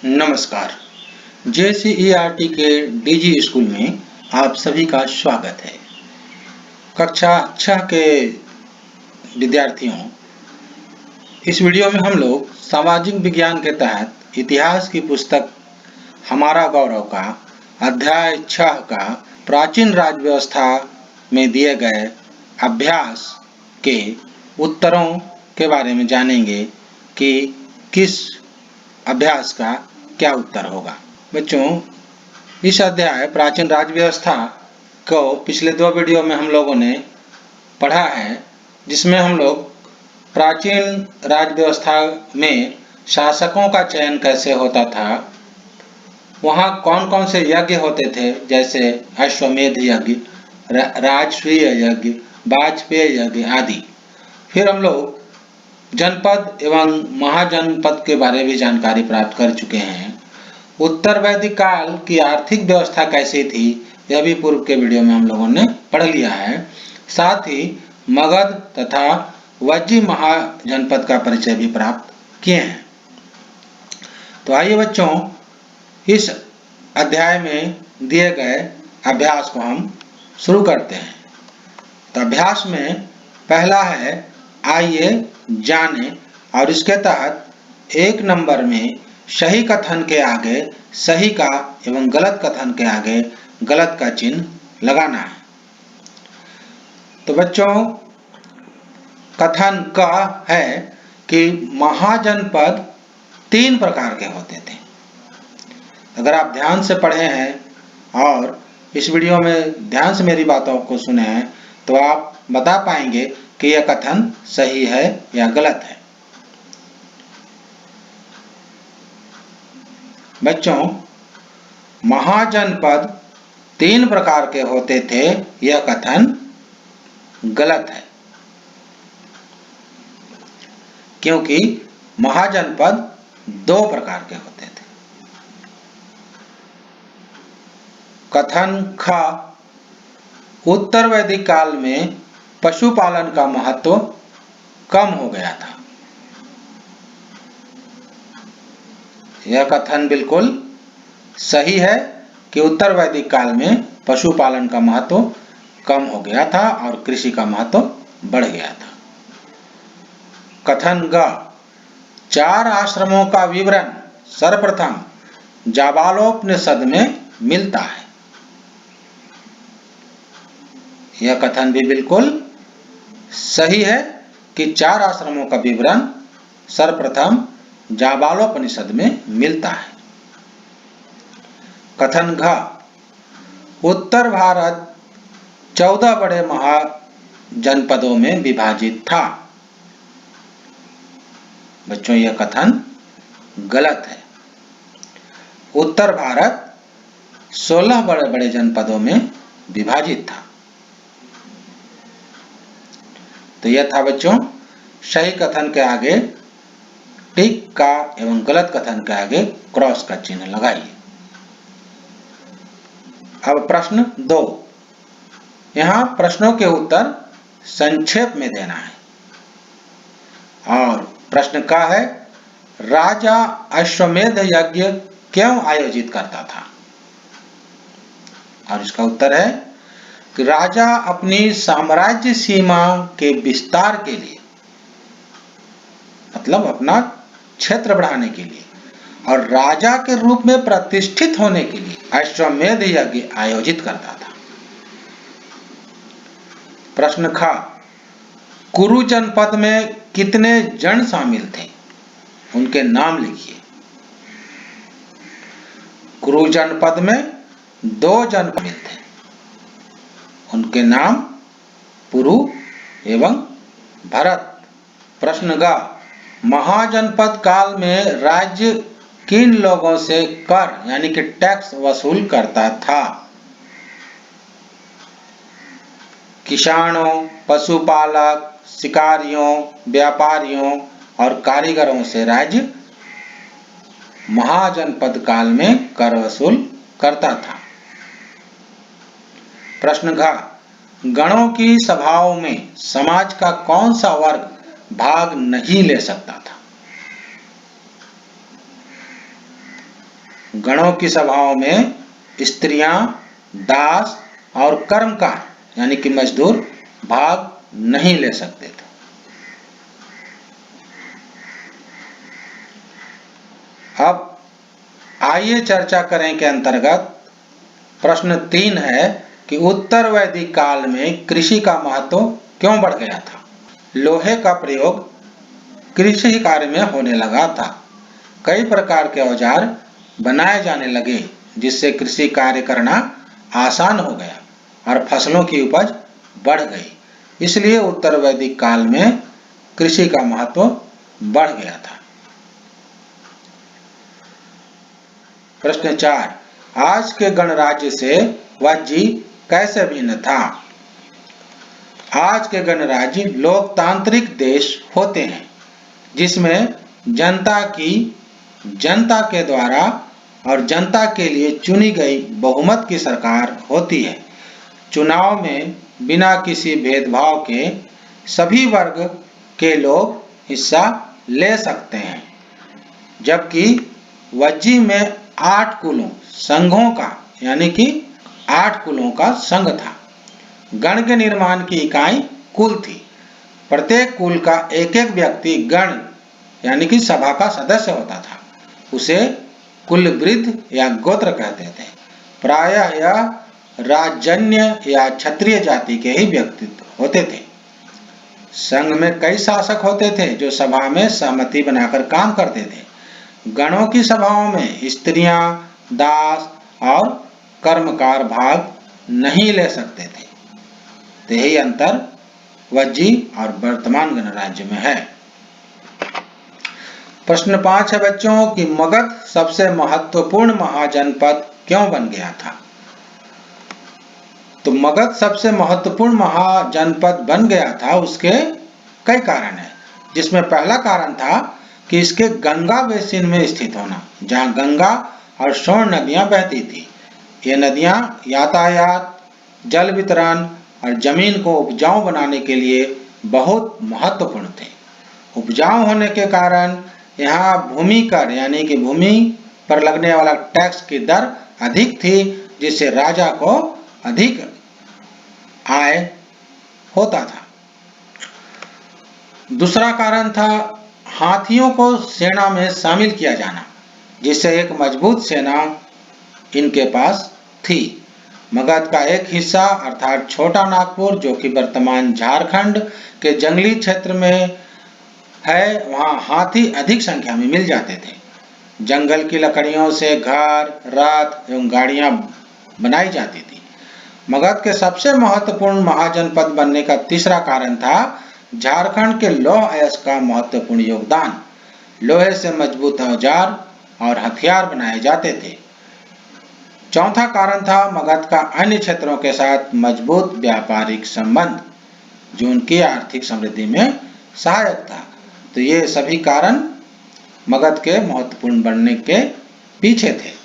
नमस्कार। JCERT के DG school में आप सभी का स्वागत है। कक्षा 6 के विद्यार्थियों, इस वीडियो में हम लोग सामाजिक विज्ञान के तहत इतिहास की पुस्तक हमारा गौरव का अध्याय 6 का प्राचीन राज्य व्यवस्था में दिए गए अभ्यास के उत्तरों के बारे में जानेंगे कि किस अभ्यास का क्या उत्तर होगा। बच्चों, इस अध्याय प्राचीन राज्य व्यवस्था को पिछले 2 वीडियो में हम लोगों ने पढ़ा है, जिसमें हम लोग प्राचीन राज्य व्यवस्था में शासकों का चयन कैसे होता था, वहाँ कौन कौन से यज्ञ होते थे, जैसे अश्वमेध यज्ञ, राजसूय यज्ञ, वाजपेयी यज्ञ आदि। फिर हम लोग जनपद एवं महाजनपद के बारे में जानकारी प्राप्त कर चुके हैं। उत्तर वैदिक काल की आर्थिक व्यवस्था कैसी थी, यह भी पूर्व के वीडियो में हम लोगों ने पढ़ लिया है। साथ ही मगध तथा वज्जी महाजनपद का परिचय भी प्राप्त किए हैं। तो आइए बच्चों, इस अध्याय में दिए गए अभ्यास को हम शुरू करते हैं। तो अभ्यास में पहला है आइए जाने, और इसके तहत 1 नंबर में सही कथन के आगे सही का एवं गलत कथन के आगे गलत का चिन्ह लगाना है। तो बच्चों, कथन का है कि महाजनपद 3 प्रकार के होते थे। अगर आप ध्यान से पढ़े हैं और इस वीडियो में ध्यान से मेरी बातों को सुने हैं, तो आप बता पाएंगे कि यह कथन सही है या गलत है। बच्चों, महाजनपद 3 प्रकार के होते थे, यह कथन गलत है, क्योंकि महाजनपद 2 प्रकार के होते थे। कथन ख, उत्तर वैदिक काल में पशुपालन का महत्व कम हो गया था। यह कथन बिल्कुल सही है कि उत्तर वैदिक काल में पशुपालन का महत्व कम हो गया था और कृषि का महत्व बढ़ गया था। कथन ग, 4 आश्रमों का विवरण सर्वप्रथम जाबालोपनिषद में मिलता है। यह कथन भी बिल्कुल सही है कि 4 आश्रमों का विवरण सर्वप्रथम जाबालोपनिषद में मिलता है। कथन घ, उत्तर भारत 14 बड़े महाजनपदों में विभाजित था। बच्चों, यह कथन गलत है। उत्तर भारत 16 बड़े बड़े जनपदों में विभाजित था। तो यह था बच्चों सही कथन के आगे टिक का एवं गलत कथन के आगे क्रॉस का चिन्ह लगाइए। अब प्रश्न 2, यहाँ प्रश्नों के उत्तर संक्षेप में देना है। और प्रश्न का है, राजा अश्वमेध यज्ञ क्यों आयोजित करता था? और इसका उत्तर है कि राजा अपनी साम्राज्य सीमा के विस्तार के लिए, मतलब अपना क्षेत्र बढ़ाने के लिए और राजा के रूप में प्रतिष्ठित होने के लिए अश्वमेध यज्ञ आयोजित करता था। प्रश्न ख, कुरु जनपद में कितने जन शामिल थे? उनके नाम लिखिए। कुरु जनपद में 2 जन शामिल थे, उनके नाम पुरु एवं भरत। प्रश्न ग, महाजनपद काल में राज्य किन लोगों से कर यानी कि टैक्स वसूल करता था? किसानों, पशुपालक, शिकारियों, व्यापारियों और कारीगरों से राज्य महाजनपद काल में कर वसूल करता था। प्रश्न घ, गणों की सभाओं में समाज का कौन सा वर्ग भाग नहीं ले सकता था? गणों की सभाओं में स्त्रियां, दास और कर्मकार यानी कि मजदूर भाग नहीं ले सकते थे। अब आइए चर्चा करें के अंतर्गत प्रश्न 3 है कि उत्तर वैदिक काल में कृषि का महत्व क्यों बढ़ गया था? लोहे का प्रयोग कृषि कार्य में होने लगा था। कई प्रकार के औजार बनाए जाने लगे जिससे कृषि कार्य करना आसान हो गया और फसलों की उपज बढ़ गई। इसलिए उत्तर वैदिक काल में कृषि का महत्व बढ़ गया था। प्रश्न 4, आज के गणराज्य से वज्जी कैसे भिन्न था? आज के गणराज्य लोकतांत्रिक देश होते हैं जिसमें जनता के द्वारा और जनता के लिए चुनी गई बहुमत की सरकार होती है। चुनाव में बिना किसी भेदभाव के सभी वर्ग के लोग हिस्सा ले सकते हैं, जबकि वज्जी में 8 कुलों संघों का यानी कि 8 कुलों का संघ था। गण के निर्माण की इकाई कुल थी। प्रत्येक कुल का एक एक व्यक्ति गण यानी कि सभा का सदस्य होता था। उसे कुलवृद्ध या गोत्र कहते थे। प्रायः यह राजन्य या क्षत्रिय जाति के ही व्यक्ति होते थे। संघ में कई शासक होते थे जो सभा में सहमति बनाकर काम करते थे। गणों की सभाओं में स्त्रियां, दास और कर्मकार भाग नहीं ले सकते थे। तो यही अंतर वज्जी और वर्तमान गणराज्य में है। प्रश्न 5 है बच्चों कि मगध सबसे महत्वपूर्ण महाजनपद क्यों बन गया था? तो मगध सबसे महत्वपूर्ण महाजनपद बन गया था, उसके कई कारण हैं, जिसमें पहला कारण था कि इसके गंगा बेसिन में स्थित होना, जहां गंगा और सोन नदियां बहती थी। ये नदियां यातायात, जल वितरण और जमीन को उपजाऊ बनाने के लिए बहुत महत्वपूर्ण थे। उपजाऊ होने के कारण यहाँ भूमि कर यानी कि भूमि पर लगने वाला टैक्स की दर अधिक थी, जिससे राजा को अधिक आय होता था। दूसरा कारण था हाथियों को सेना में शामिल किया जाना, जिससे एक मजबूत सेना इनके पास थी। मगध का एक हिस्सा अर्थात छोटा नागपुर, जो कि वर्तमान झारखंड के जंगली क्षेत्र में है, वहां हाथी अधिक संख्या में मिल जाते थे। जंगल की लकड़ियों से घर, रथ एवं गाड़ियां बनाई जाती थी। मगध के सबसे महत्वपूर्ण महाजनपद बनने का तीसरा कारण था झारखंड के लौह अयस्क का महत्वपूर्ण योगदान। लोहे से मजबूत औजार और हथियार बनाए जाते थे। चौथा कारण था मगध का अन्य क्षेत्रों के साथ मजबूत व्यापारिक संबंध, जो उनकी आर्थिक समृद्धि में सहायक था। तो ये सभी कारण मगध के महत्वपूर्ण बनने के पीछे थे।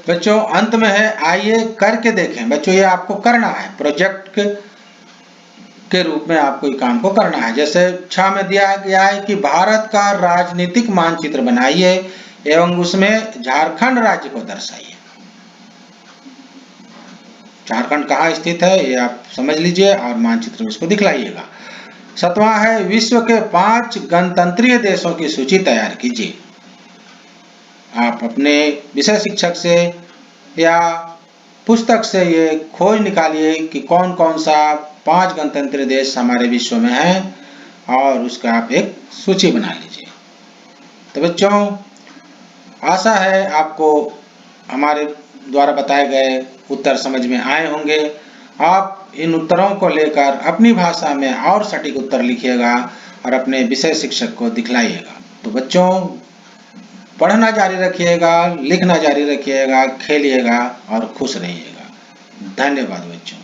बच्चों अंत में है, आइए करके देखें। बच्चों ये आपको करना है, प्रोजेक्ट के रूप में आपको ये काम को करना है। जैसे 6 में दिया गया है कि भारत का राजनीतिक मानचित्र बनाइए एवं उसमें झारखंड राज्य को दर्शाइए। झारखंड कहाँ स्थित है ये आप समझ लीजिए और मानचित्र में इसको दिखलाइएगा। 7वां है, विश्व के 5 गणतंत्रीय देशों की सूची तैयार कीजिए। आप अपने विषय शिक्षक से या पुस्तक से ये खोज निकालिए कि कौन कौन सा 5 गणतंत्रीय देश हमारे विश्व में हैं और उसका आप एक सूची बना लीजिए। तो बच्चों आशा है आपको हमारे द्वारा बताए गए उत्तर समझ में आए होंगे। आप इन उत्तरों को लेकर अपनी भाषा में और सटीक उत्तर लिखिएगा और अपने विषय शिक्षक को दिखलाइएगा। तो बच्चों पढ़ना जारी रखिएगा, लिखना जारी रखिएगा, खेलिएगा और खुश रहिएगा। धन्यवाद बच्चों।